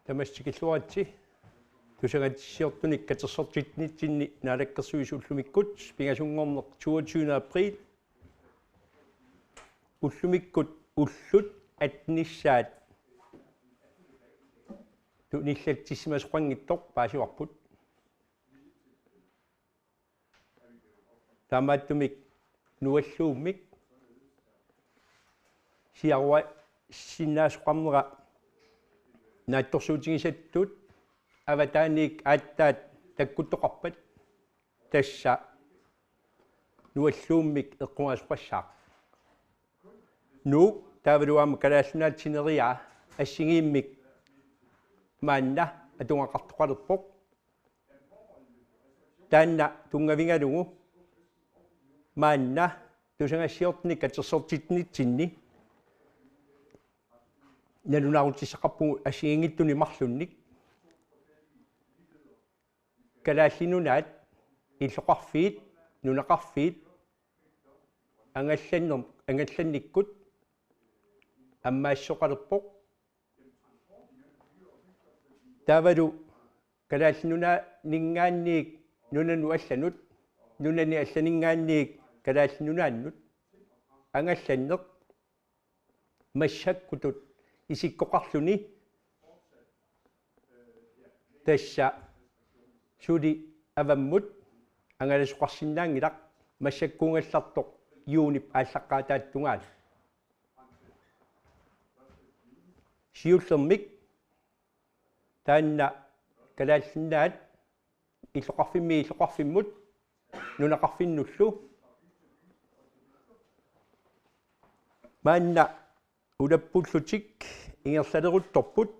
тамассикиллуатси тусагатсиортуник катерсортитнитсинни наалаккерсуисууллумиккут пигасунгорнеқ 22 април уллумиккут уллут атниссаат туниллатсимасоқангиттор паасуарпут тамааттумик нуаллууммик сиаруа синнаасоқарнера наатторсуутигисаттут аватааник ааттаат таккуттоқарпат тасса нуаллууммик эққуаасоқассаа ну тавалуама калааллунаатсинериаа ассигииммик маанна атунгақартоқалерпоқ таанна тунгавингалугу маанна тусангассиортник катерсортитнитсинни налунаарутиссақарпугу ассигингиттуни марлунник калааллинунаат иллоқарфиит нунақарфиит ангалланниккут аммаассоқалерпоқ тавалу калааллинуна нингаанниик нунану алланут нунани алланингаанниик калааллинунааннут ангалланнеқ массаккутут исиккоқарлуни тасса суди аваммут ангаласоқарсинаангилақ массаккуунгаллартоқ юунип ааллаққаатааттунгаат сиуллермик таанна калааллиннаат иллоқарфиммут нунақарфиннуллу маанна улаппуллутик ингерлалерутторпут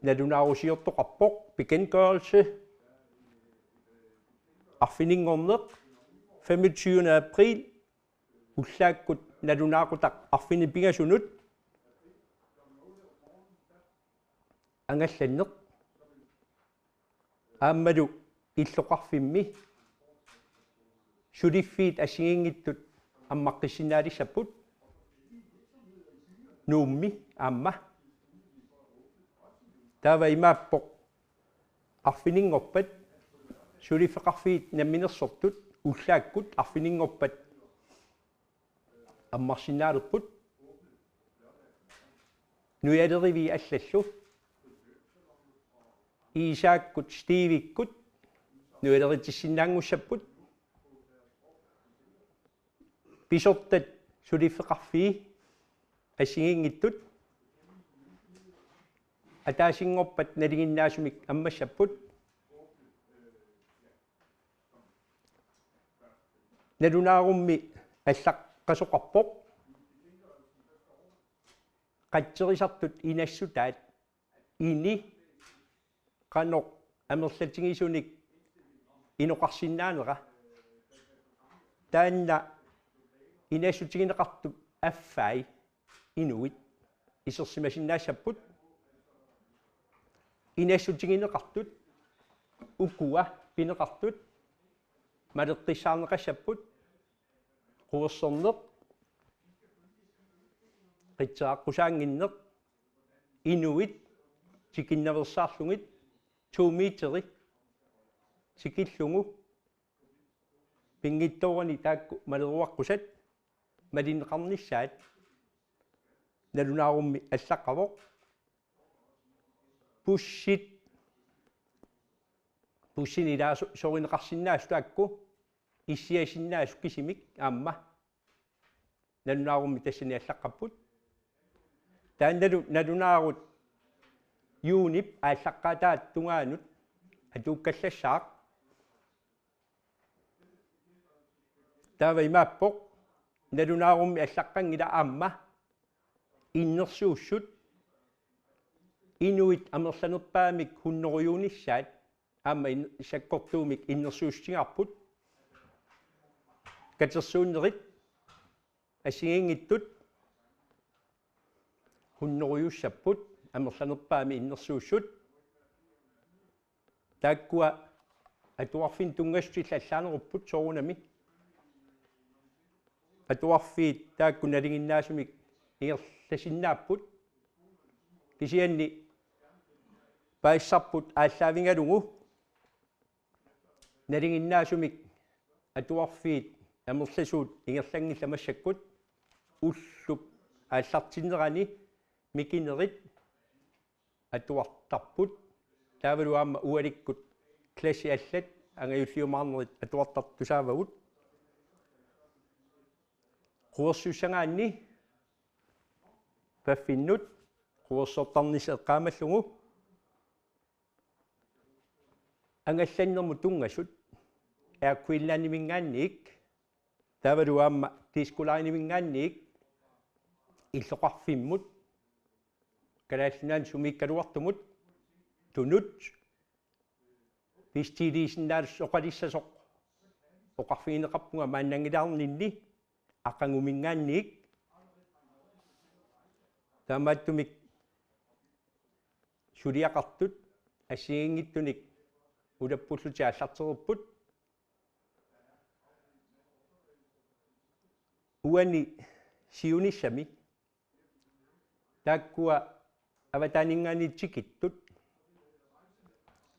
налунаарусиортоқарпоқ bekendtgørelse арфинингорнеқ 25 април уллааккут налунаақутақ арфинипигасунут ангалланнеқ ааммалу иллоқарфимми сулиффиит ассигингиттут аммаққиссинаалиссаппут нуумми аама таава имааппоқ арфинингорпат сулиффеқарфиит намминерсортут уллааккут арфинингорпат аммарсинаалерпут нуялериви аллаллу иисааккут стивиккут нуялеритиссинаангуссаппут писортат сулиффеқарфии ассигингиттут атаасингорпат налигиннаасумик аммассаппут налунаарумми аллаққасоқарпоқ қатсерисартут инассутаат ини қаноқ амерлатигисуник иноқарсинаанера таанна инассутигинеқартут аффай инуит исерсимасиннаассаппут инассутигинеқартут укуа пинеқартут малеққиссаарнеқассаппут қуерсернеқ қитсааққусаангиннеқ инуит тикиннаверсаарлугит 2 метри сикиллугу пингитторани таакку малеруаққусат малинеқарниссаат налунаарумми аллаққавоқ пуссинилаа соринеқарсинаасу таакку иссиасиннаасу кисимик аама налунаарумми тассани аллаққаппут таанналу налунаарут юунип ааллаққаатааттунгаанут атууккаллассаақ таава имааппоқ налунаарумми аллаққангила аама иннерсууссут инуит амерланерпаамик хунноруйуунissaат аама саккортуумик иннерсууссигарпут катерсууннерит ассигингиттут хунноруйуссаппут амерланерпаами иннерсууссут тааккуа атуарфин тунгассиллаллаанеруппут соорунами атуарфиит таакку налигиннаасумик иерласиннааппут кисианни paissarput ааllaавингалугу налингиннаасумик атуарфиит амерласуут ингерлангилла массаккут уллуп ааллартиннерани микинерит атуартарпут таавалуаама уаликкут класси аллат ангаюллиумаарнерит атуартартусаавагут quersuussangaanni paffinnut quersortarniseqqaamallungu angallannermu tungasut aakkuillaanimingaanniik taavaluaamma tiiskulaarinimingaanniik illoqarfimmut kalaallinaan sumiikkaluartumut tunut pistiiliisinnaallus oqalissasoq oqarfigineqarpunga maannangilaarninni aqangumingaanniik taamaattumik suliaqartut assiingittunik ulappulluti аллартерерпут уани сиунissami тааккуа аватаанингаанитсикиттут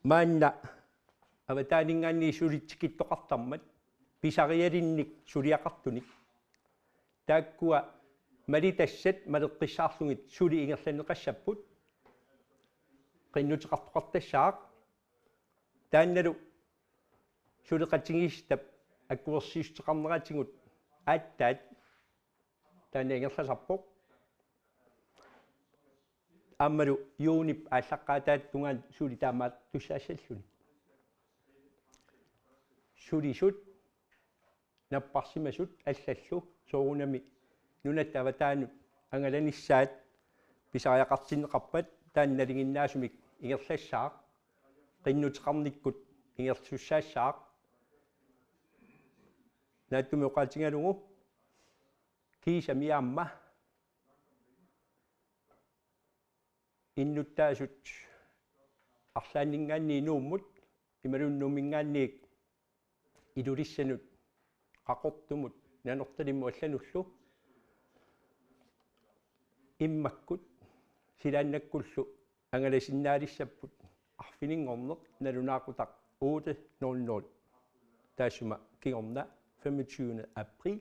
маанна аватаанингаанни сулитсикиттоқартармат писариалинник сулиақартуник тааккуа малитассат малеққиссаарлугит сули ингерланеқассаппут qinnuteqartoqartassaaq таанналу сулеқатсигистап аккуерсиустеқарнератигут ааттаат таана ингерласарпоқ аммалу юунип ааллаққаатааттунгаан сули таамаат туссаассаллуни сулисут наппарсимасут аллаллу соорунами нунат аватаану ангаланиссаат писариақартиннеқарпат таанналигиннаасумик ингерлассаақ qinnuteqarnikkut ingersussaassaaq naattuми oqaatigalugu kiisamiaamma innuttaasut арлааннингаанни инууммут ималуннумингаанниик илулиссанут qaqortumut nanорталимму аллануллу иммаккут силааннаккуллу ангаласиннаалиссаппут арфинингорнеқ налунаақутақ 8:00 таасума кигорна 25. april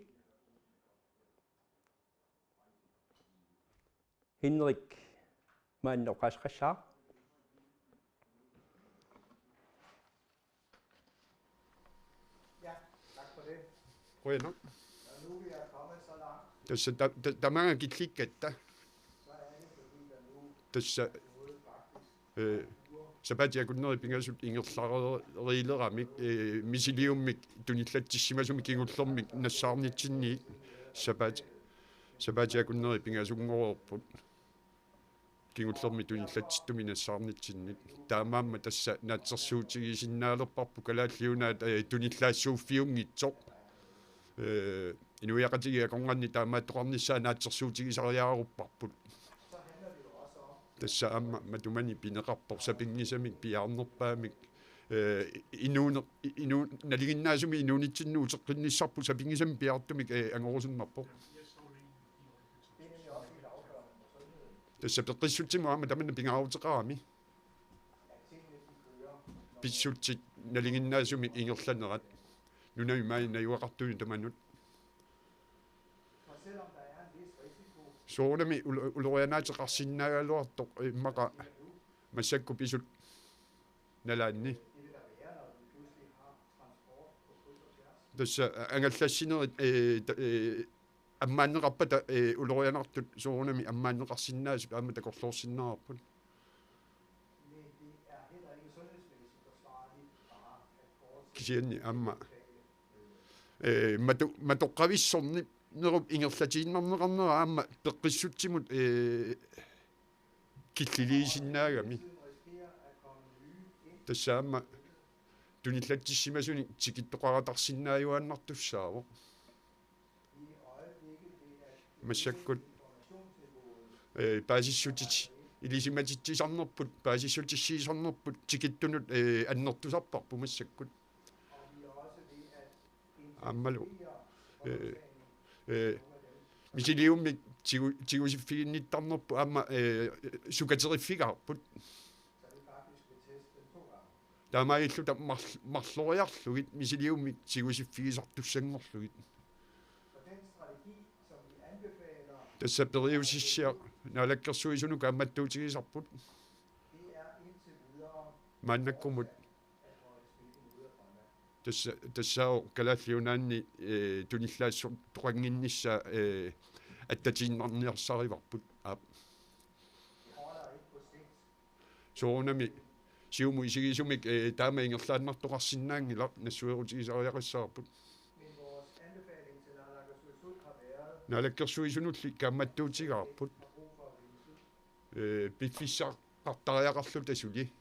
Henrik маанноқасқассаа Ja, tak for det. Rønner. Nu er vi kommet så langt. Der mange gik klikket der. Så er det fordi der nu сапаатиакуннери пингасут ингерларериилерамик мисилиуммик туниллатсимасумик кигуллэрмик нассаарнитсинни сапаатиакуннери пингасунгоорпут кигуллэрми туниллатситтуми нассаарнитсинник таамаамма тасса наатсерсуутигисиннаалерпарпу калааллиунаат туниллаассууффиунгитсоқ инуяқатигиа конганни таамааттоқарниссаа наатсерсуутигисариааруппарпут тасса амма матумани пинеқарпор сапингисамик пиаарнерпаамик ину налигиннаасуми инуунитсиннуу теққинниссарпу сапингисами пиаартумик ангорусуннарпо тасса пеққиссутсиму аама таманна пингааутеқарами писсутсит налигиннаасуми ингерланерат нунами маина юақартуни таманут соонами улорианаатеқарсиннаагалуартоқ иммақа массакку писут налаанни тасса ангаллассинерит аммааннеқарпата улорианартут соонами аммааннеқарсиннаасу аама такорлуорсиннаараппут кисианни амма матоққависсорни неруп ингерлатииннарнеқарнера аама пеққиссутсимут киллилиисиннаагами тассаама туниллатсимасуни тикиттоқаратарсиннааюааннартуссааво массаккут паасиссутит илисиматитсисарнерпут паасиссутиссиисарнерпут тикиттунут аннертусарпарпу массаккут аммалу мисилиумми тигусиффигинниттарнерпу аама сукатериффигарпут таамаиллута марлориарлугит мисилиуммик сигусиффигисартуссангорлугит тассапериусиссиа наалаккерсуисуну кааматтуутигисарпут мааннаккумут тассао калааллиунаанни туниллаассор тоқангиннisса аттатииннарниарсариварпут аап соонами сиуму исигисумик таама ингерлааннартоқарсинаангила нассуерутигисариақиссаарпут наалаккерсуисунулли кааматтуутигаарпут пиффиссаартариақарлу тасули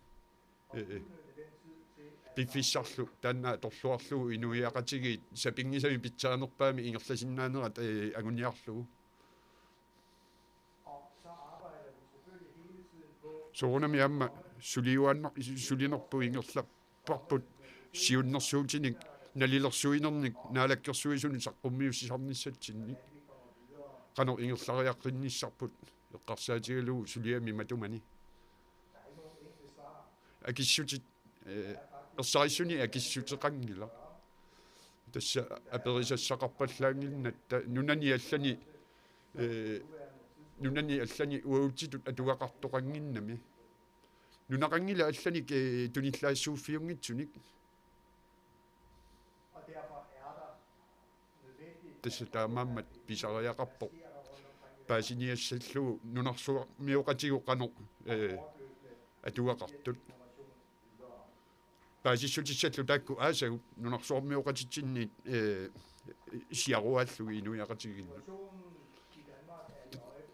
пиффиссарлу таанна торлуарлугу инуиақатигиит сапингисами питсаанерпаами ингерласиннаанерат агуниарлугу соонами амма сулинерпу ингерлаппарпут сиуннэрсуутиник налилерсуинерник наалаккерсуисуни саққуммиуссисарниссатсинник qanor ingerlariaqqinniссарпут эққарсаатигалугу сулиами матумани акиссутит ерсарissuni акиссутеқангила тасса аперисассақарпаллаангиннатта нунани аллани уаутитут атугақартоқангиннами нунақангила алланик туниллаассууффиунгитсуник тасса таамааммат писариақарпоқ паасиниассаллугу нунарсуа миоқатигу қанор атугақартут паасиссутиссаллу таакку аасагу нунарсуармиоқатитсинниит сиаруааллуги инуиақатигинну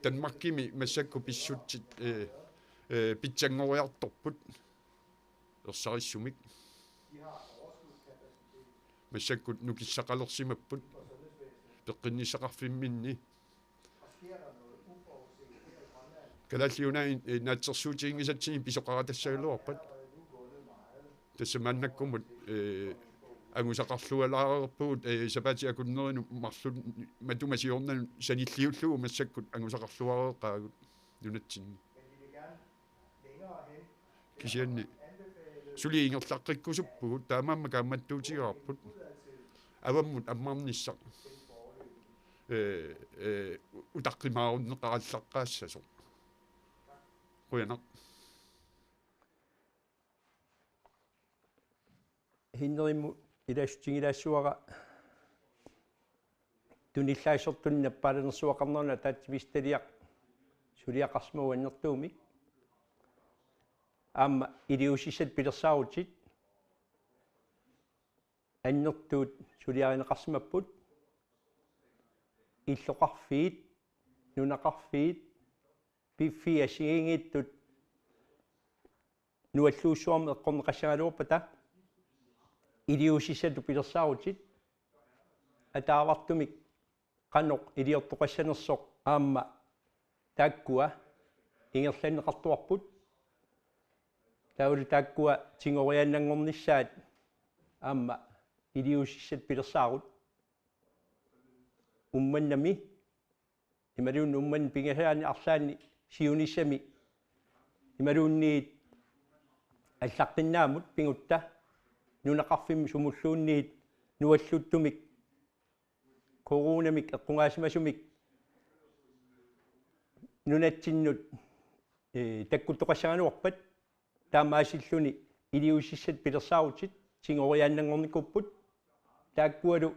Danmarkimi массакку писсутсит питсангориарторпут ерсарissumik массаккут нукиссақалерсимаппут пеққиннисақарфимминни калааллиунаи наатсерсуутиингисатсини писоқаратассагалуарпат тассамааннаккумут ангусақарлуалаарерпугут сапати акуннерину марлут матумасиорнану саниллиуллугу массаккут ангусақарлуареқаагут нунатсинни кисианни сули ингерлаққиккусуппугут таамаамма кааматтуутигаарпут аваммут аммарниссақ утаққимааруннеқараллаққаассасо қуянақ хиннеримму илассутингилаассуара туниллаасертуннаппаалерсуақарнерна таатсивисталиақ сулиақарсмау аннертууми аама илиусиссат пилерсаарутит аннертуут сулиаринеқарсимаппут иллоқарфиит нунақарфиит пиффиасигингиттут нуаллуусуарме эққорнеқассагалуарпата илиусиссату пилерсаарутит атаавартумик qannoq илиортоқассанерсоқ аама тааккуа ингерланнеқартуарпут таули тааккуа тингорианнангорниссаат аама илиусиссат пилерсаарут умманнами ималуун умман пингасаани арлаани сиунissami ималуунниит аллаққиннаамут пингутта нунақарфимми сумуллуунниит нуаллуттумик коронамик эққунгаасимасумик нунатсиннут таккуттоқассагануарпат таамаасиллуни илиусиссат пилерсаарутит сингориааннангорникуппут тааккуалу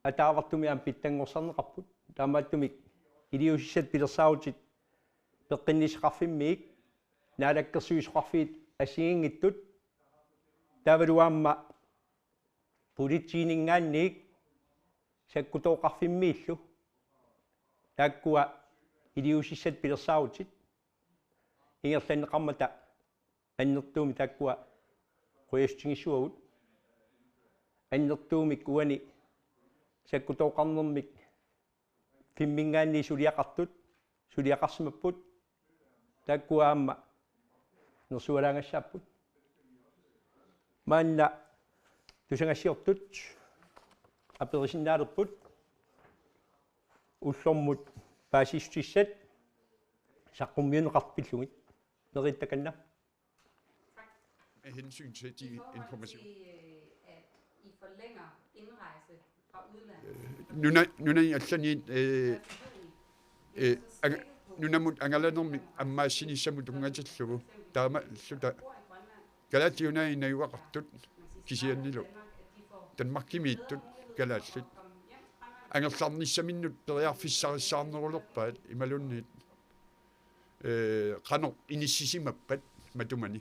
атаавартумиам питтангорсарнеқарпут таамааттумик илиусиссат пилерсаарутит пеққиннисеқарфиммиик наалаккерсуисоқарфиит ассигингиттут тавалуаама политсиинингаанниик саккутооқарфиммииллу тааккуа илиусиссат пилерсаарутит ингерланнеқармата аннертууми тааккуа қуястингиссуагут аннертуумик уани саккутооқарнермик фиммингаанни сулиақартут сулиақарсимаппут тааккуаама нерсуалаангассааппут маанна тусангассиортут аперисиннаалерпут уллормут паасистиссат саққуммиунеқарпиллугит нериттаканна af hensyn til de informationer. At I forlænger indrejse fra udlandet. Nu er jeg sådan en nu er man angalanormi amma sinisamutungatiallugu taama suta kalatiuna inayuaqartut kisiannilo tanmarkimiittut kalaallut angerlarnissaminnut teriarfissarissаарnerulorpaat imalunniit qano inissisimappat matumani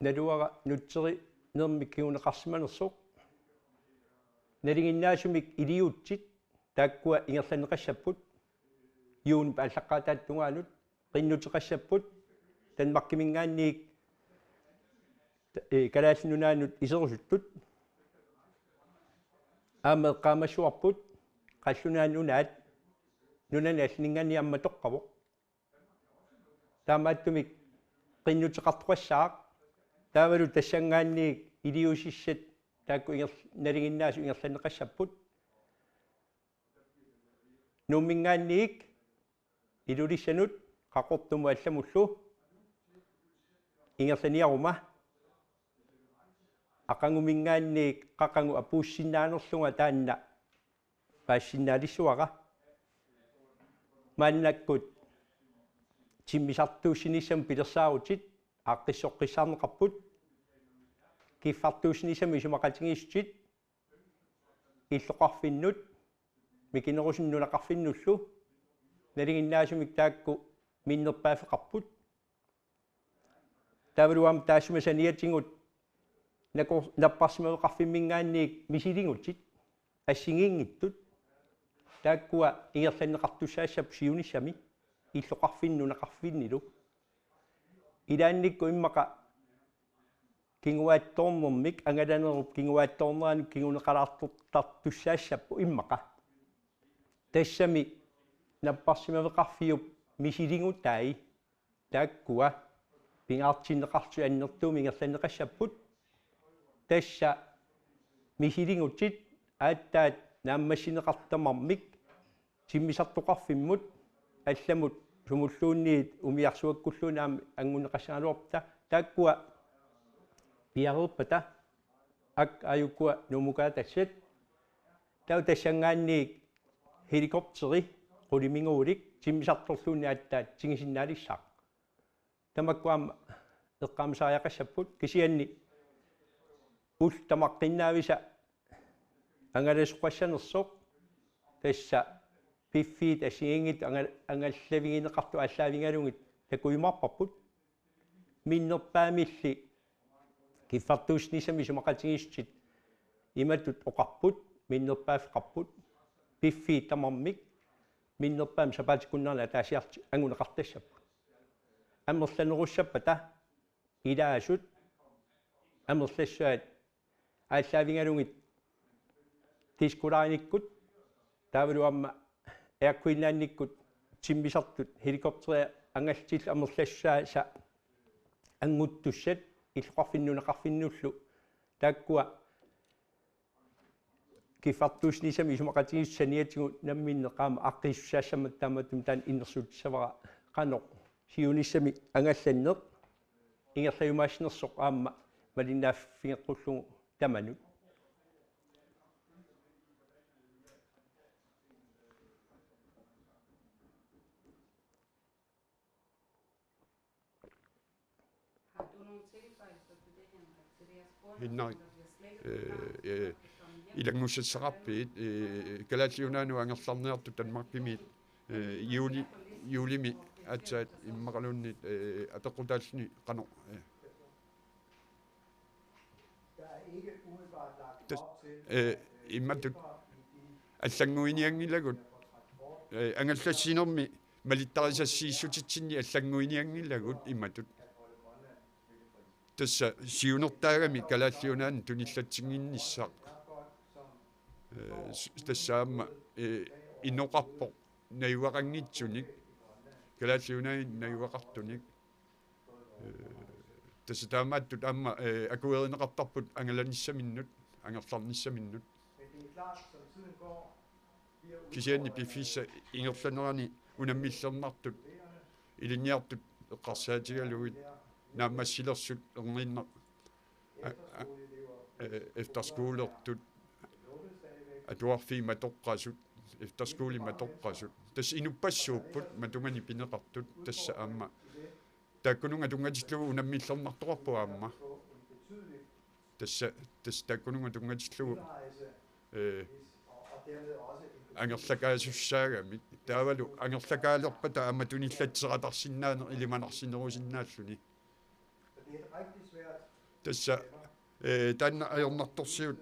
naluara nutseri nermik kiuneqarsimanersuq nalinginnaasumik iliutsit taakkua ingerlaneqassaput yuun paallaqqaataattungaanut qinnuteqassaput tanmarkimingaanniik kalaallunaanut iserusuttut aameqqaamassuarput qallunaannunaat nunani allningaani amma toqqavoq taamaattumik qinnuteqartuqassaaq taavalu tassangaanniik iliusissat taakku nalinginnaasu ingerlaneqassaput nummingaanniik ilulissanut qaqortumu allamullu ingerlaniaruma aqangumingaanniik qaqangu apuussinaanerlunga taanna paassinnaalissuaqa maannakkut timmisartuussinissam pilersaarutit aaqqissoqqissaarneqarput kiffartuussinissam isumaqatigiissut illoqarfinnut mikinerusinnunaqarfinnullu nalinginnaasumik taakku minnerpaafeqarput taavaluam taassuma saniatingut napparsimaveqarfimmingaanniik misilingutit assingiingittut taakkua ingerlaneqartussaassap siunissami illoqarfinnunaqarfinnilu ilaannikku immaqa kinguaattoornermik angalanerup kinguaattoorneraanuk kinguneqalaartortartussaassappu immaqa tassami napparsimaveqarfiup misilingutaai taakkua pingaartinneqartu annertuumi ingerlaneqassapput tassa misilingutit aattaat naammassineqartamarmik timmisartoqarfimmut allamut sumulluunniit umiarsuakkulluunaami anguneqassaaluarta taakkua piareerpata ak ayukkua numukaatasat tau tassangaanniik helikopteri quliminguulik timmisartorluunni aattaat tingisinnaalissaaq tamakkuama eqqaamsaariaqassaput kisianni ultamaqqinnaavisa angalassuqassanersoq tassa piffiit assiingit angallavigineqartu allaavingalungit takuimarparput minnerpaamilli kiffartuusnissami sumaqatigiissut imatut oqarput minnerpaafeqarput piffiit tamarmik minnerpaam sapaatikkunnerna taasiarti anguneqartassapput ammerlanerussapata ilaasut ammerlassuat aalлaavinгалугит тискулаарниккут таавалуамма эаккуиннаанниккут тиммисартут хеликоптери ангалтил амерлассааса ангуттуссат иллоқарфиннунеқарфиннуллу тааккуа кифартуснисами исумақатигиссаниатигу намминнеқаама аққиссаассамат тааматум таан иннерсуутсавара қано сиунissami ангалланнеқ ингерлаюмаассинерсоқ аама малиннааффигеққуллугу таманут hinnarit ilangussassaqarpiit kalaalliunaanu angerlarniartu tanmarkimiit juulimi atsaat immaqalunnit apequtaallini qano immatut аллангуиниангилагут ангаллассинерми малиттарисассииссутитсинни аллангуиниангилагут имматут тасса сиунертаагами калааллиунаан туниллатсигинниссаақ тассаама инноқарпо наюақангитсуник калааллиунаан наюақартуник тасса таамааттут аама акуеринеқартарпут ангаланиссаминнут ангерларниссаминнут кисианни пиффисса ингерланерани унаммиллернартут илинниартут eqqarsaatigaluit naammassilersut erniinna efterskolertut atuarfiima toqqasut efterskoolima toqqasut tas inupassuupput matungani pineqartut tassa aamma taakkununga tungatillugu unammillernertorpu aamma tassa taakkununga tungatillugu angerlakaasussaagami taavalu angerlakaalerpata aamma tunillatseqatarsinnaaner ilimanarsinerusinnaalluni tassa taanna ajornartorsiut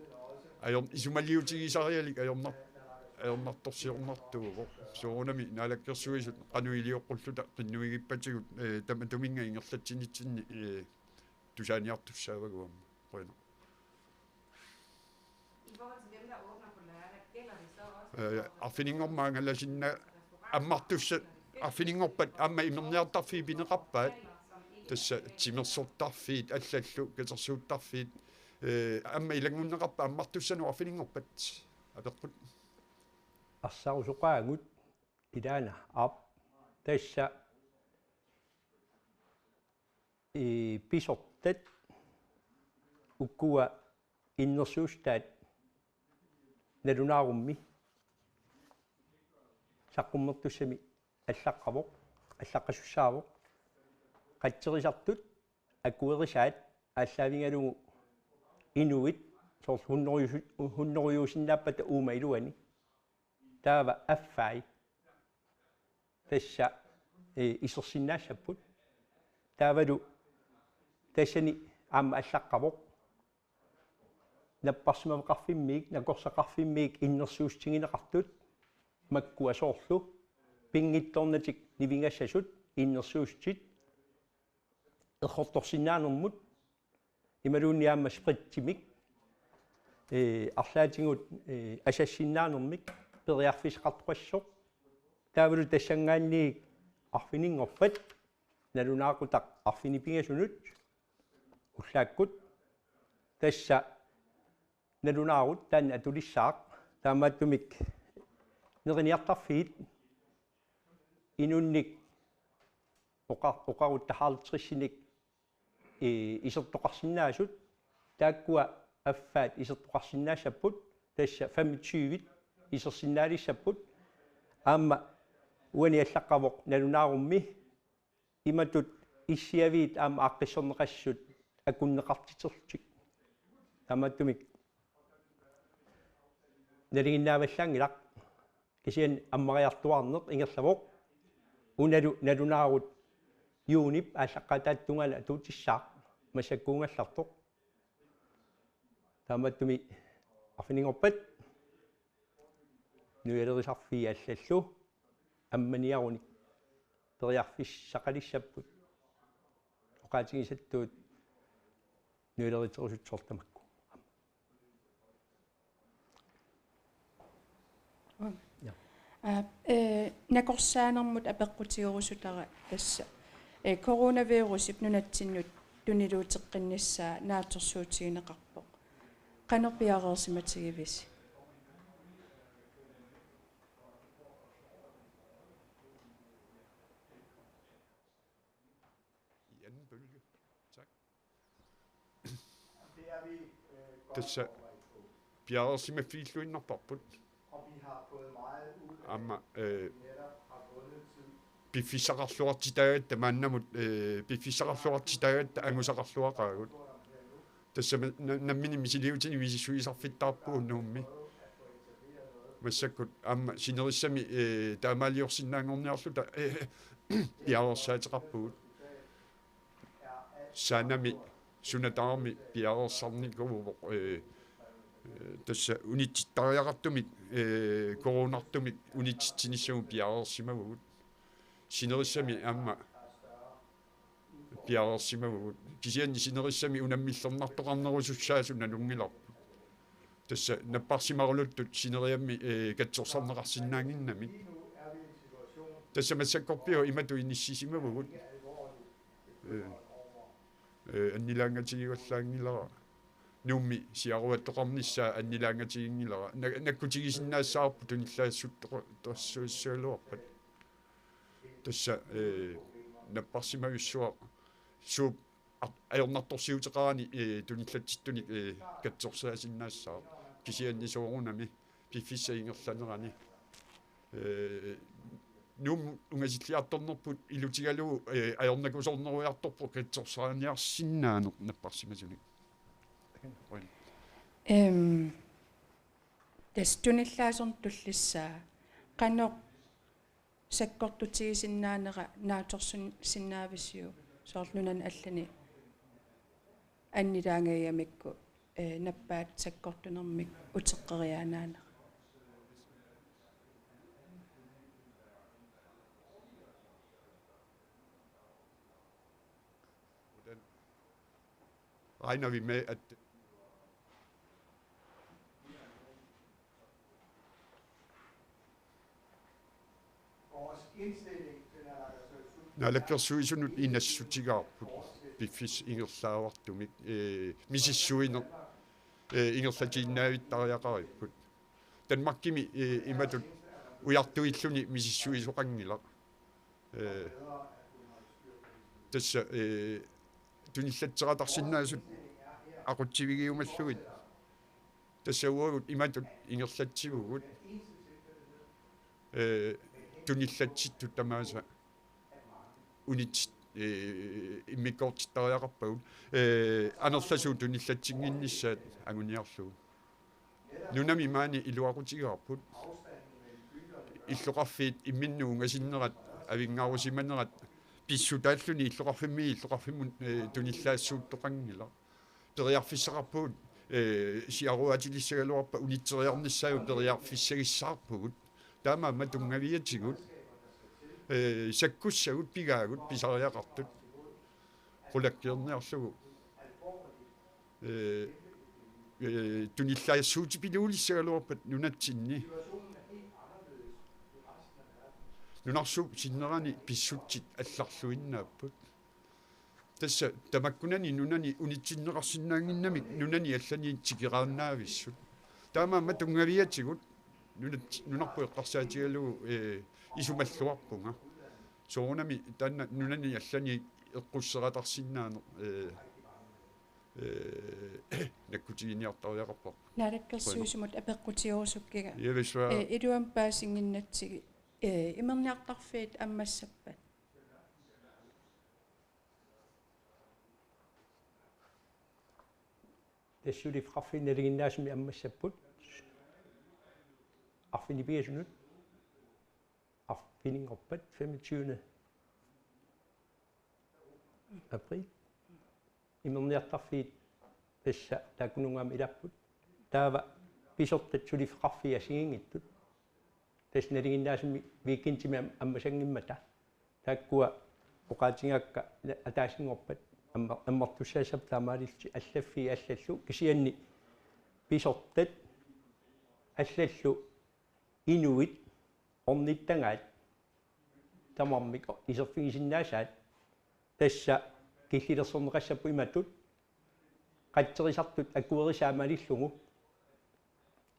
isumaliutigisarialik ajornartorsiornartuugo soorunami naalakkersuisut qanuilioqqulluta qinnuigippatigut tamatuminga ingerlatsinitsinni tusaaniartussaavaguamma qina I forhold til dem, der åbner på lørdag, gælder det så også? arfiningormaangallasinna ammartussa arfiningorpat aamma imerniartarfii pineqarpaat tassa timersortarfiit allallu katersuuttarfiit aamma ilangunneqarpa ammartussanu arfiningorpat apeqqut арсаарусоqaagut ilaana aap tassa pisortat ukkua innersuustaat nalunaarummi saqqummertussami аллаққавоқ аллаққассаавоқ қатсерисартут акуерисаат ааллаавингалугу инуит сорс хуннориусиннааппата уума илуани таава аффай тасса исерсиннаассаппут таавалу тассани аама аллаққавоқ наппарсимавеқарфиммиик накорсақарфиммиик иннерсуустигинеқартут маккуасоорлу пингитторнатик нивингассасут иннерсуустит эрхорторсиннаанермут ималуунниаама спритсимик арлаатингут асассиннаанермик периарфисеқартуассоқ таавалу тассангаанниик арфинингорпат налунаақутақ арфинипингасунут уллааккут тасса налунаарут таанна атулиссаақ таамааттумик нерниартарфиит инунник оқаруттахаалетрissиник исертоқарсинаасут тааккуа аффаат исертоқарсинаассаппут тасса 25-вит исерсиннаалиссаппут аама уани аллаққавоқ налунаарумми иматут иссиавиит аама ааққиссернеқассут акуннеқартитерлутик таамааттумик налигиннааваллаангилақ кисиан аммариартуарнеқ ингерлавоқ налунаарут юунип ааллаққатааттунгала туутиссаақ масаккуунгаллартоқ таамааттуми арфинингорпат нуялерисарфии аллаллу амманиаруник периарфиссақалиссаппут оқаатигисаттуут нуялеритерусутсортамакку накорсаанермут апеққутигерусутара тасса коронавирус ипнунатсиннут тунилуутеққиннассаа наатерсуутигинеқарпоқ канерпиареерсиматигивис tassa piareersimaffiilluinnerparput aamma piffisaqarluartitaagat tamaannamut piffisaqarluartitaagat angusaqarluaqaagut tassa nammini misiliutini visissuisarfittaarpuun nuummi massakkut aamma sinerissami taamaaliorsinnaangorniarluta piareersaateqarpugut saanami sunataarmi piareersarnikuvuvoq tassa unitittariaqartumik koronartumik unitittinissugu piareersimagugut sinerissami aamma piareersimagugut kisianni sinerissami unammillernertoqarnerusussaasun nalungilarpu tassa napparsimarulut sineriammi katsorsarneqarsinnaanginnamik tassa massakkorpio imatu inississimagugut аннилаангатигиваллаангилара нумми сиаруаттоқарнissaa аннилаангатигингилара наккутигисиннаассаарпу туниллаассуттоқ тассуиссуалуарпат тасса наппарсимависсуа суу аёрнарторсиутеқарани туниллатситтуни катсорсаасиннаассаа кисианнисуорунами пиффиссаингерланерани нум унгасиллиарторнерпут илутигалуу аёрнакусорнеруйарторпу катсорсааниарсиннаанер наппарсимасуни тастуниллаасорн туллиссаа qanoq саккортутигисиннаанера нааторсун синнаависсиу соорлунан аллани аннилаангаяамикку наппаат саккортунермик утеққериаанаана regner vi med, at nalakkersuisunut inassutigaarput piffis ingerlaavartumik misissuiner ingerlatiinnaavitariaqaripput Danmarkimi imatut ujartuilluni misissuisoqangila tassa tunillatseqatarsinnaasut aqutsivigiumalluit тассауагут иматут ингерлатсигугут туниллатситту тамааса унит иммиккортиттариақарпагут анерласуу туниллатсингиннissaат агуниарлугу нунами маани илуақутигаарпут иллоқарфиит имминнуунгасиннерат авингаарусиманерат писсутааллуни иллоқарфиммун туниллаассууттоқангила периарфиссақарпуут сиаруатилиссагалуарпа унитсериарниссаау периарфиссагиссаарпугут таама матунгавиатигут саккуссагут пигаагут писариақартут qulakkiерниарлугу туниллаассуутипилуулиссагалуарпат нунатсинни нунарсу синнерани писсутсит алларлуиннааппут тасса тамаккунани нунани унитсиннеқарсинаангиннамик нунани аллани тикерааннаависсут таамаама тунгавиатигут нунарпуэққарсаатигалугу исумаллуарпунга соонами таанна нунани аллани эққуссератарсиннаанер наккутигиниартариақарпа налаккерсуисумут апеққутиорусуккига явисва илуам паасингиннатсиги имерниартарфиит аммассаппат тассули фраффиннеригиннаасми аммассаппут арфинипиасунут арфинингорпат 25 април имерниартарфиит тасса таакунунгаама илаппут таава писортатсули фраффиасигингиттут таснеригиннаасми викинтими аммасангиммата тааккуа оқаатингакка атаасингорпат аммартуссаасап таамаалилти аллаффи аллаллу кисианни писортат аллаллу инуит орниттангаат тамармик исерфигисиннаасаат тасса киллилерсорнеқассаппу иматут қаттерисартут аккуерисаамалиллугу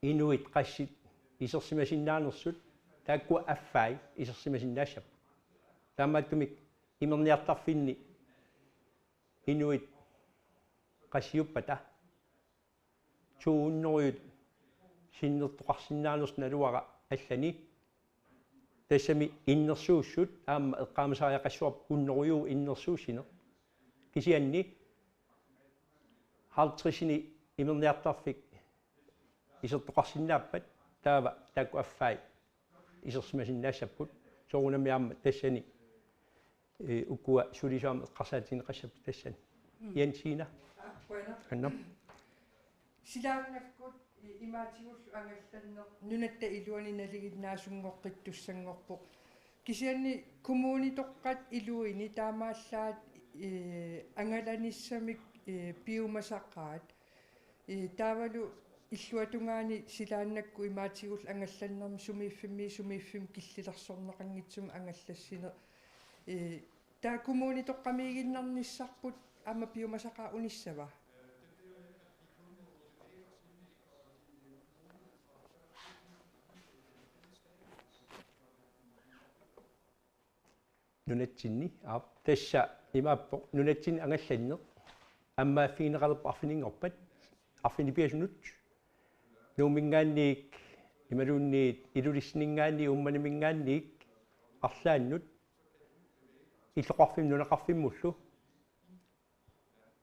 инуит qassит исерсимасиннаанерсут тааккуа аффай исерсимасиннаассап таамааттумик имерниартарфинни инуит qassiuppata тууннеруйут синнертоқарсиннаанерс налуара аллани тассами иннерсууссут аама эққаамасариақассуар уннеруйуу иннерсууссинер кисианни халтрисини имерниартарфик исертоқарсиннааппат таава таакку аффай исерсимасиннаассаппут соорунамиарма тассани укуа сулисаама эққарсаатинеқассаппут тассани янсина анна силааннаккут имаатигуллу ангалланнер нунатта илуани налигиннаасунгоққиттуссангорпо кисианни коммунитоққат илуини таамааллаат ангаланиссамик пиумасаққаат таавалу иллуатунгаани силааннакку имаатигул ангалланнерми сумииффим киллилерсорнеқангитсум ангаллассине таа коммунитоққамигиннарниссарпут аама пиумасақаа униссава нунатсинни тасса имааппо нунатсин ангалланне аммааффигинеқалерпо арфинингорпат арфинипиасунут нуумингаанниик ималуунниит илулиссинингаанни умманимингаанниик арлааннут иллоқарфим нунақарфиммуллу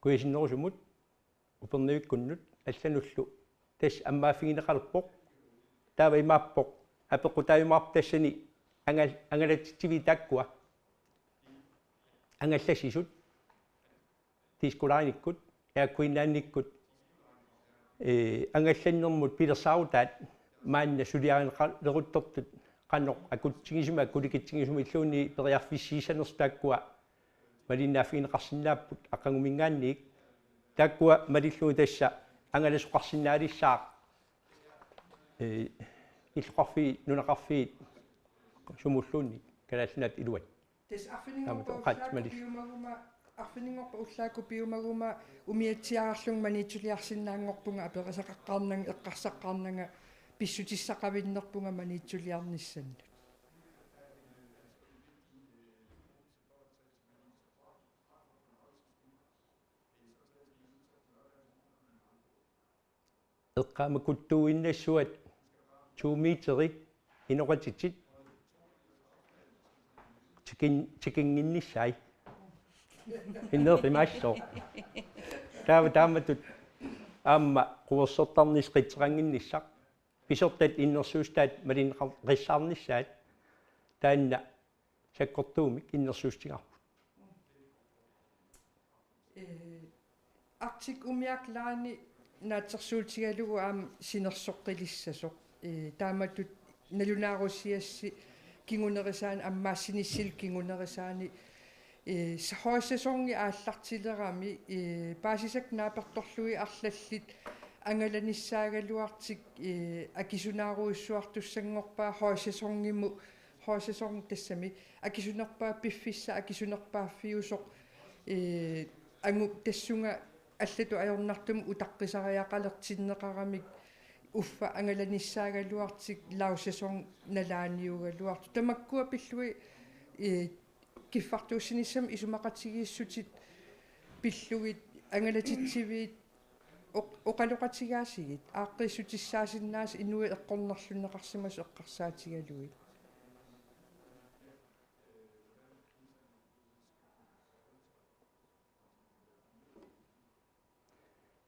куисиннерусумут упернивиккуннут аллануллу тас аммааффигинеқалерпоқ таава имааппоқ апеқутаавимаарп тассани ангалатсиви таккуа ангалласисут тискулааниккут яаккуиннаанниккут ангалланнэрмут пилерсаарутаат маанна сулиаринеқа леруттортут qannoq akutsigisuма akkulikitsigisuма иллуунни периарфиссиисанерс тааккуа малиннааффигинеқарсинааппут аққангумингаанниик тааккуа малиллуи тасса ангаласоқарсинаалиссаақ иллоқарфи нунақарфиит сумуллуунни калааллунаат илуат тас арфинингорпа уллааку пиумагума умиатсиаарлун манитсулиарсинаангорпунга аперисақаққарнага эққарсаққарнага писсутиссақавиннерпунга манитсулиарниссаннут эққаама куттууиннассуат 2 метри иноқатитсит чикингинниссай иннеримаассоо тааматут аама қуерсертарнис қитсерангинниссақ писертат иннерсуустаат малинеқарриссаарниссаат таанна саккортуумик иннерсуустигарпут Arctic umiaklaani naatersuutigalugu aam sinersoqqilissassoq taamatut nalunaarussiassi kingunerisaani ammaassinissil kingunerisaani сахоосасорни ааллартилерами паасисак нааперторлуи арлаллит ангаланиссаагалуартик акисунааруиссуартуссангорпаа хоосасорниму хоосасорни тассами акисунерпаа пиффисса акисунерпааффиусоқ ангу тассунга аллату аёрнартум утаққисариақалертиннеқарамик уффа ангаланиссаагалуартик лаусасорн налааниугалуарту тамаккуа пиллуи киффартууссинissam исумақатигииссутит пиллугит ангалатитсивиит оқалоқатигаасигит ааққиссутиссаасиннаас инуи эққорнарлуннеқарсимас эққарсаатигалуи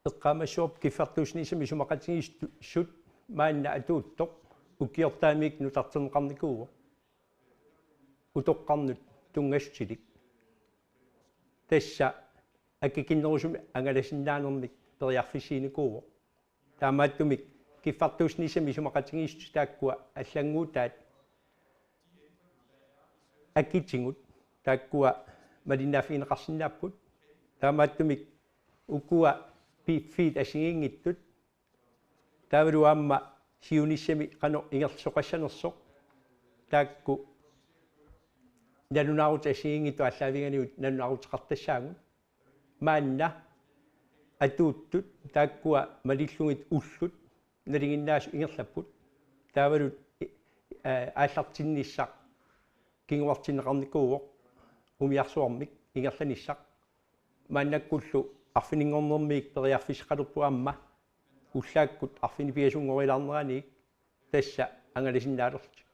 эққаамассууп киффартууссинissam исумақатигииссут маанна атууттоқ уккиортаамик нутартенеқарникууо утоққарнут тунгассилик тасса аккикиннерусуми ангаласиннаанерник периарфиссииникууо таамааттумик киффартууснисами сумақатигиисту тааккуа аллангуутаат аккитсигут тааккуа малиннааффигинеқарсинааппут таамааттумик уккуа пиффиит асигингиттут таавалуаама сиуниссами қано ингерлсоқассанерсоқ таакку налунаарут асигингиту аллаавиганиут налунаарутеқартассаагут маанна атууттут тааккуа малиллугит уллут налигиннаасу ингерлаппут таавалут ааллартинниссақ кингуартиннеқарникууоқ умиарсуармик ингерланиссақ мааннаккуллу арфинингорнэрмиик периарфисеқалерпуамма уллааккут арфинипиасунгорилаарнераник тасса ангаласиннаалерти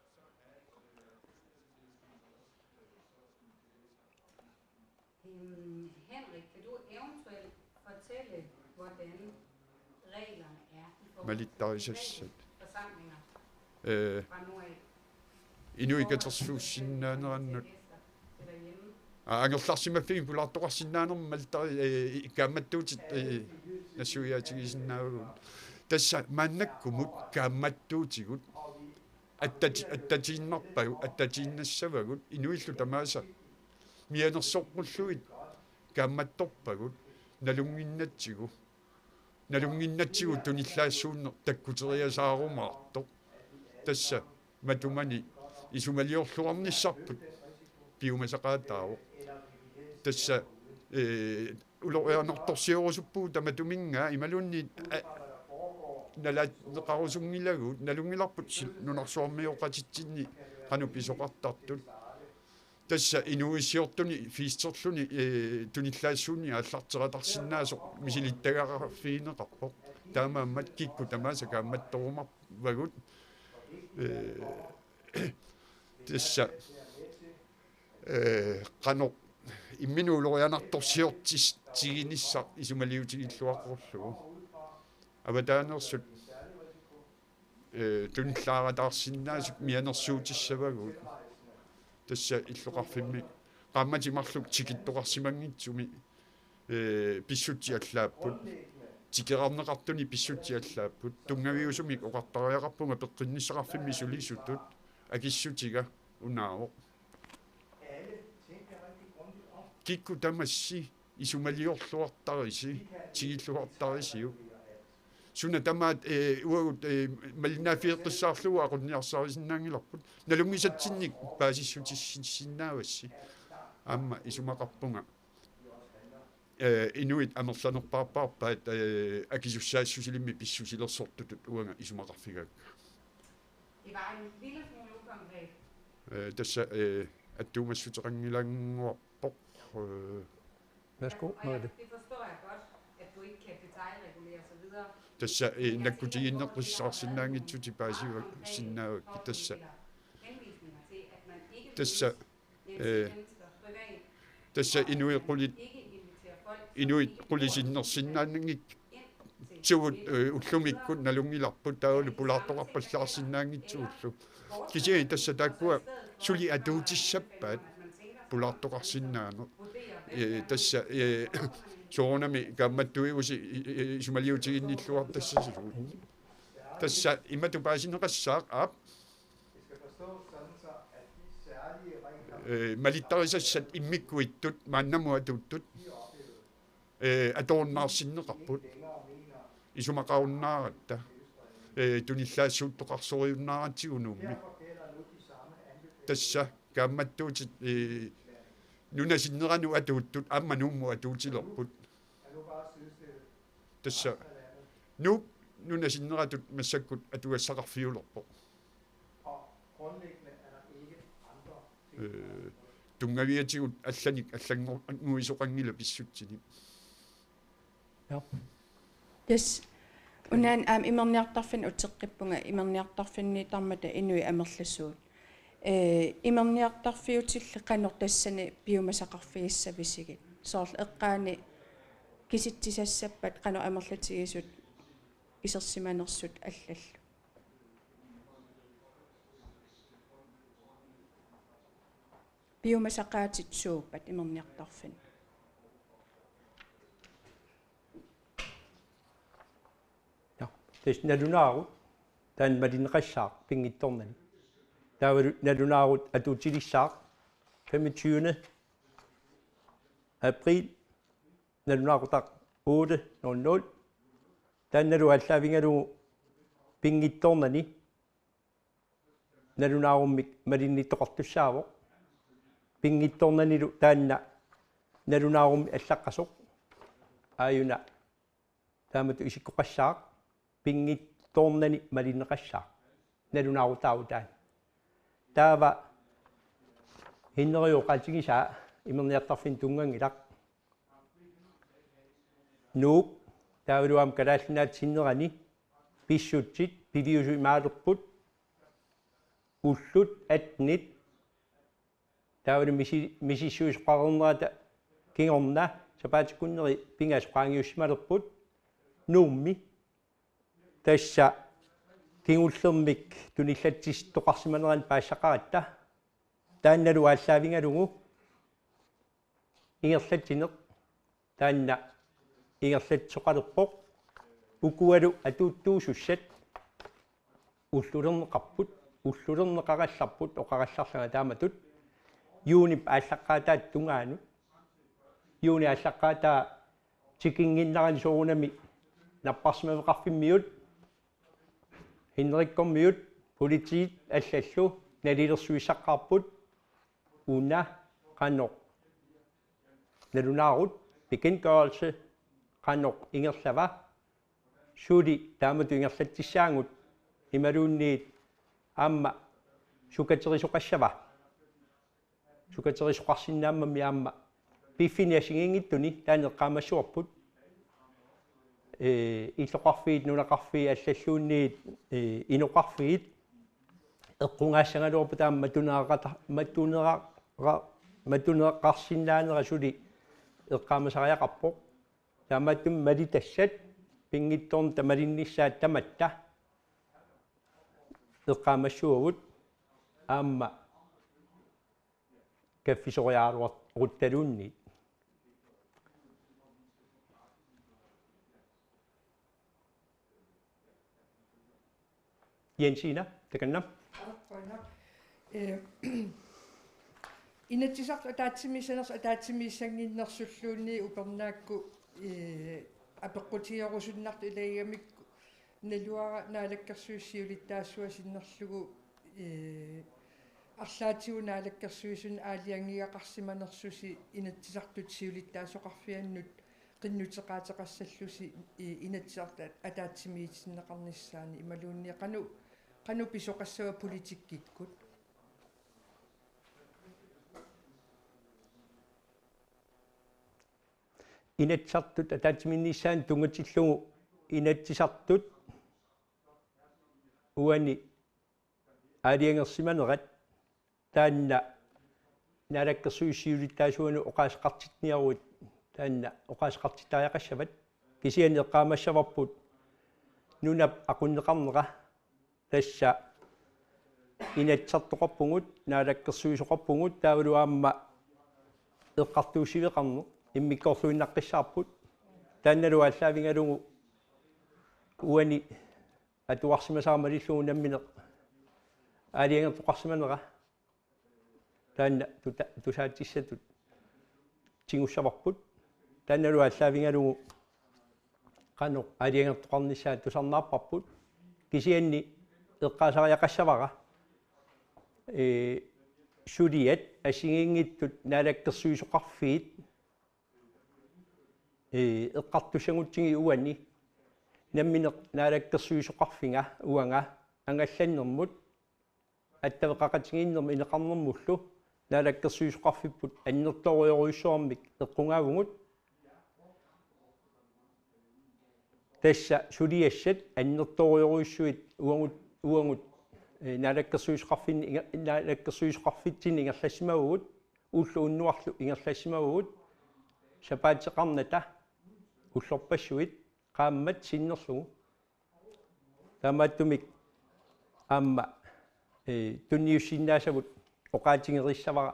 Henrik, kan du eventuelt fortælle, hvordan reglerne er i forhold Malittarissassat. forsamlinger fra nu af? Inuikatersuussinnaanерannut ангерларсимаффиги пулаартоқарсиннаанермал каамматтуутит нассуяатигисиннаагут тасса мааннаккумут каамматтуутигут аттатииннарпагу аттатииннассавагут инуиллу тамааса мианерсоққуллуит каамматторпагут налунгиннатсигу туниллаассууннер таккутериасаарумаартоқ тасса матумани исумалиорлуарниссарпут пиумасақаатаавоқ тасса улориарнорторсиорусуппуу таматумингаа ималуунни налаатеқарусунгилагут налунгиларпут нунарсуармиоқатитсинни қану писоқартартут тасса инуисиортуни фиистерлуни туниллаассууни аллартератарсинаасо мисилиттагараффиинеқарпо таамааммат кикку тамааса каамматторумар вагут тасса qano имминуулорианарторсиортис тигинисса исумалиутигиллуаққорлугу аватаанерсут туниллааратаарсинаасук мианерсуутиссавагут тасса иллоқарфимми qaammatимарлук тикиттоқарсимангитсуми писсутти аллааппут тикерарнеқартуни писсутти аллааппут тунгавиусумик оқартариақарпунга пеққинниссақарфимми сулисуттут акиссутига унааво кикку тамасси исумалиорлуартариси тигиллуартарисиу суна тамаат уагут малинафиэққиссаарлугу ақунниарсаарисиннаангиларпут налунгисатсинник паасиссутиссиннаавасси аама исумақарпунга инуит амерланерпаарпаарпаат акисуссаассусилимми писсусилерсортутут уанга исумақарфигак Det var en lille smule ukonkret. тасса аттуумассутеқангилангуарпоқ Værsgo, Og Mette. det forstår jeg godt, at du ikke kan detaljregulere osv. тасса наккутигиннеққиссаарсинаангитсути паасива синнаавак тасса Henvisninger til, at man ikke тасса mennesker privat тасса инуиқулит ikke inviterer folk инуит qulisinnерсиннаанангик ind til суут уллумиккут налунгиларпут таалу пулаартоқарпаллаарсинаангитсууллу кисиа тасса тааккуа сули атуутиссаппаат пулаартоқарсинаано тасса соонами камматтуигуси исумалиутигинниллуар тассасулу тасса имату паасинеқассаақ аап малиттарисассат иммиккуиттут мааннамуатууттут аторнаарсиннеқарпут исумақаруннааратта туниллаассууттоқарсориуннааратсигунуумми тасса камматтуутит нунасиннерану атууттут аама нуумму атуутилерпут тасса нунасиннератут массаккут атуассақарфиулерпо тунгавиатигут алланик аллангуисоқангила писсутсини Ja. Yes. Unan immerniartarfin utseqqippunga immerniartarfinni tarmata inui amerlassuut. Immerniartarfiutilli qanor tassani biomasaqarfiissavisigit. Soorl eqqaani kisittisassappat qanor amerlatigisut isersimanersut allallu. Biomasaqaatitsuupat immerniartarfin. Tes nadunaaru tan madinqassaaq pingittornani taavalu nadunaarut atuutilissaaq 25. april nadunaarutaq 8:00 tannalu allaavingalu pingittornani nadunaarumik malinnittoqartussaavo pingittornanilu taanna nadunaarumi allaqqasoq aayuna taamatu isikkoqassaaq pingittornani malinneqassaaq nalunaarutaavutaan taava hinnerioqatigisaa imerniartarfin tungangilaq nuuk taavaluam kalaallunaat sinnerani pissutsit piviusu imaalerput ullut atnit taavalu misissuusqarernerata kingorna sapaatikuneri pingasqaangiussimalerput nuummi tassa kingullermik tunillatsis toqarsimaneran paassaqaratta taannalu aalлaavingalugu ingerlatsineq taanna ingerlatsoqalerpoq ukualu atuuttuusussat ullulerneqarput ullulerneqarallarput oqarallarlanga taamatut yuunip ааllaqqaataat tungaanu yuuni ааllaqqaataa tikinginnarani soorunami наппарсимавеқарфиммиут хиннериккормиут политиит аллаллу налилерсуиссаққарпут уна қанноқ налунаарут bekendtgørelse qannoq ingerlava suuli taamatu ingerlattissaagut imaluunniit aamma sukaterisoqassava sukaterisqarsinnaamami aamma piffiniasingingituni taaneqqaamassuarput иллоқарфиит нунақарфии аллаллуунниит иноқарфиит эққунгаассангалуарпу таама матунеқарсиннаанера сули эққаамасариақарпоқ таамааттум малитассат пингитторн тамалиннissaат таматта эққаамассуагут аама каффисориааруар рутталуунниит Jensina, takannam. Inatisart ataatsimissangиннэрсуллуунни упернаакку апеққутиорусуннарту илаагамикку налуара наалаккерсуиссиулиттаассуасиннерлугу арлаатигу наалаккерсуисун аалиангиақарсиманерсуси инатсисартут сиулиттаасоқарфианнут qinnuteqaateqassаллуси инатсиарта атаатсимиитсиннеқарниссаани ималуунни qanu pisoqassava politikkitkut Inatsartut ataatsiminiissaan tungatillugu inatsisartut uani aaliangersimanerat taanna naalakkersuissiulittaasuanu oqaasqartitniaruut taanna oqaasqartitaajaqassavat kisiani eqqaamassavarput nunap aqunneqarneqa tassa inatsartoqarpungut naalakkersuisoqarpungut taavalu aamma eqqartuusiveqarnu immikkorluinnaqqissaarput taannalu allaavingalugu uani atuarsimasaamalillugu nammineq aaliangertoqarsimaneqa taanna tusaatissatut tigussavарput taannalu allaavingalugu qanoq aaliangertoqarnissaat tusarnaapparput kisianni eqqaasariaqassavara suliat asingingittut naalakkersuisoqarfiit eqqartussangutsingi uani nammineq naalakkersuisoqarfinga uanga angallannermut attavеқақатингииннерми инеқарнэрмуллу naalakkersuisoqarfipput annertorioriussuarmik eqqungaagungut tassa suliassat annertorioriussuit uangut naalakkersuisoqarfitsin ingerlassimagugut ullu unnuarlu ingerlassimagugut sapaatseqarnata ullorpassuit qaammat sinnerlugu taamaattumik aamma tunniussinnaasavut oqaatingerissavara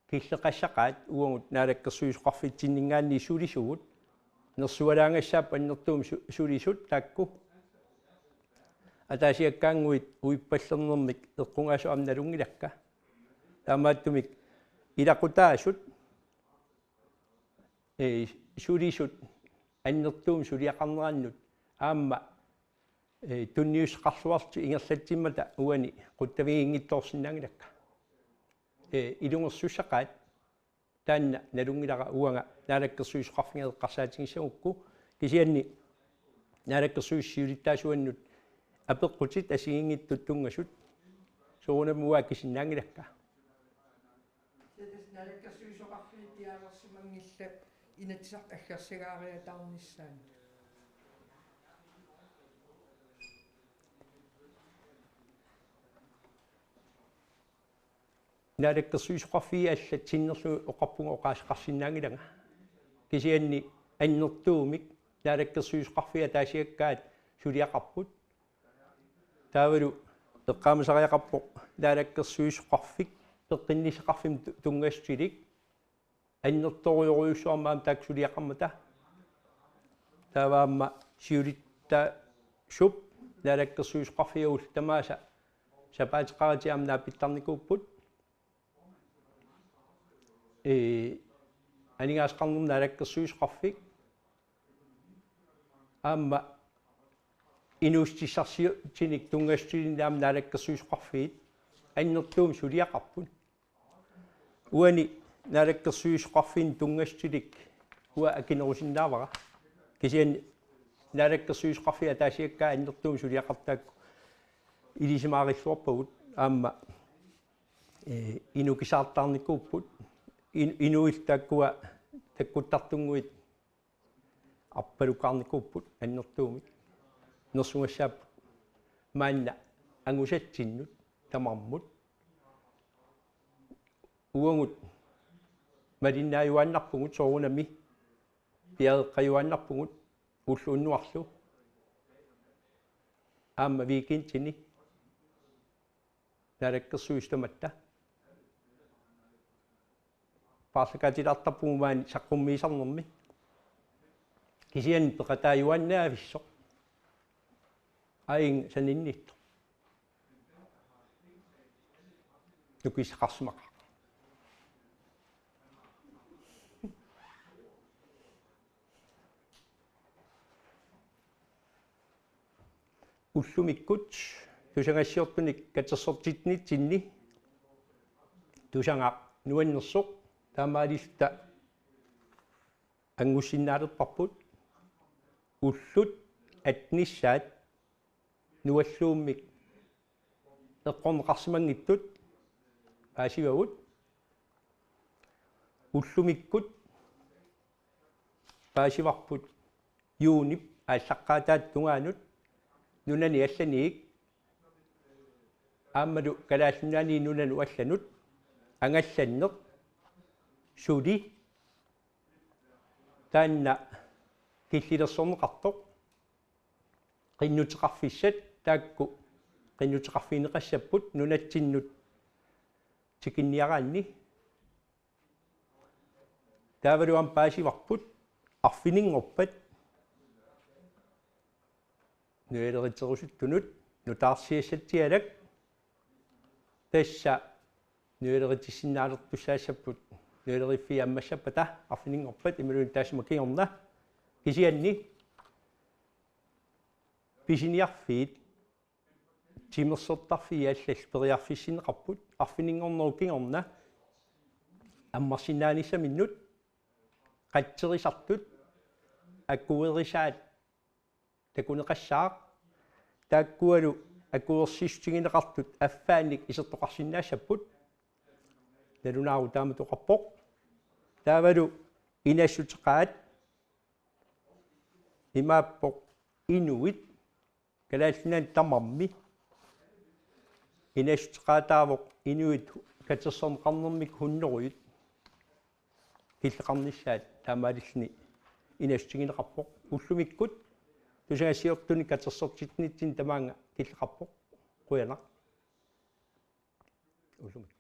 killeqassaqaat uangut naalakkersuisoqarfitsinningaanni sulisugut nersualaangassaap annertuum sulisut taakku ataasiakkaanguit uippallernermik eqqungaasu amnalungilakka taamaattumik ilaqutaasut sulisut annertuum suliaqarnerannut aamma tunniusqarluartu ingerlatsimmata uani quttavigiingittoorsinnaangilakka ilungersussaqaat taanna nalungilaqa uanga naalakkersuisoqarfingeeqqarsaatigissamukku kisianni naalakkersuissiulittaasuannut apeqqutit asigingиттут tungasut soorunamua kisinnaangilakka naalakkersuisoqarfiit tialersimangilla inatsisart aggersagaaриатаарнissaani naalakkersuisoqarfii аллатсиннерлу oqarpunga oqaasqarsinnaangilanga kisianni annertuumik naalakkersuisoqarfia taasiakkaat suliaqarput taavalu eqqaamasariaqarpoq naalakkersuisoqarfik peqqinniseqarfim tungastilik annertorioriussuarmaam taaksuliaqarmata taavaamma siulitta sup naalakkersuisoqarfiagull tamaasa sapaatiqaratiaamnaa pittarnikuupput aningaasqarnum naalakkersuisoqarfik aamma inuustissarsiutinik tungastilinnaam naalakkersuisoqarfiit annertuum suliaqarput uani naalakkersuisoqarfin tungastilik ua akinerusinnaavara kisianni naalakkersuisoqarfia taasiakkaa annertuum suliaqartaakku ilisimaarилluarpagut aamma inukisaartarnikuupput inuit takkuttartunguit аппалукаарникууппут аннэртуумик нерсунгассааппут маанна ангусатсиннут тамармут уангут малиннааюааннарпугут соорунами пиареққаюааннарпугут уллууннуарлу аама викинтини нараккерсуистаматта паасакатилартарпугумаани саққуммиисарнерми кисиан пеқатааюаннаависсо аин саниннитто нукисақарсимақа уллумиккут тусангассиортуник катерсортитнитсинни тусанга нуаннерсоқ таамаалилта ангуссиннаалерпарпут уллут атниссаат нуаллууммик эққорнеқарсимангиттут аасивагут уллумиккут паасиварпут юунип ааллаққаатаат тунгаанут нунани алланиик ааммалу калааллунаани нунану алланут ангалланнеқ сули таанна киллилерсорнеқартоқ qinнутеқарфиссат таакку qinнутеқарфинеқассаппут нунатсиннут тикинниараанни таавалуам паасиварпут арфинингорпат нуэлеритерусуттунут нутаарсиассатсиалак тасса нуэлеритиссиннаалертуссаассаппут нуэлериффи аммассаппата арфинингорпат ималуун таасма киорна кисианни писиниарфиит тимерсортарфиаллал периарфиссинеқарпут арфинингорнеру киорна аммарсинааниссаминнут қатсерисартут аккуерисаат такунеқассаақ тааккуалу аккуерсистигинеқартут аффаанник исертоқарсинаассаппут налунаару тааматоқарпоқ таавалу инассутеқаат имааппоқ инуит калааллунаан тамарми инассутеқаатаавоқ инуит катерсорнеқарнермик хуннеруит киллеқарниссаат таамаалиллни инассутигинеқарпоқ уллумиккут тусагассиортуни катерсортитнитсин тамаанга киллеқарпоқ қуянақ уллумик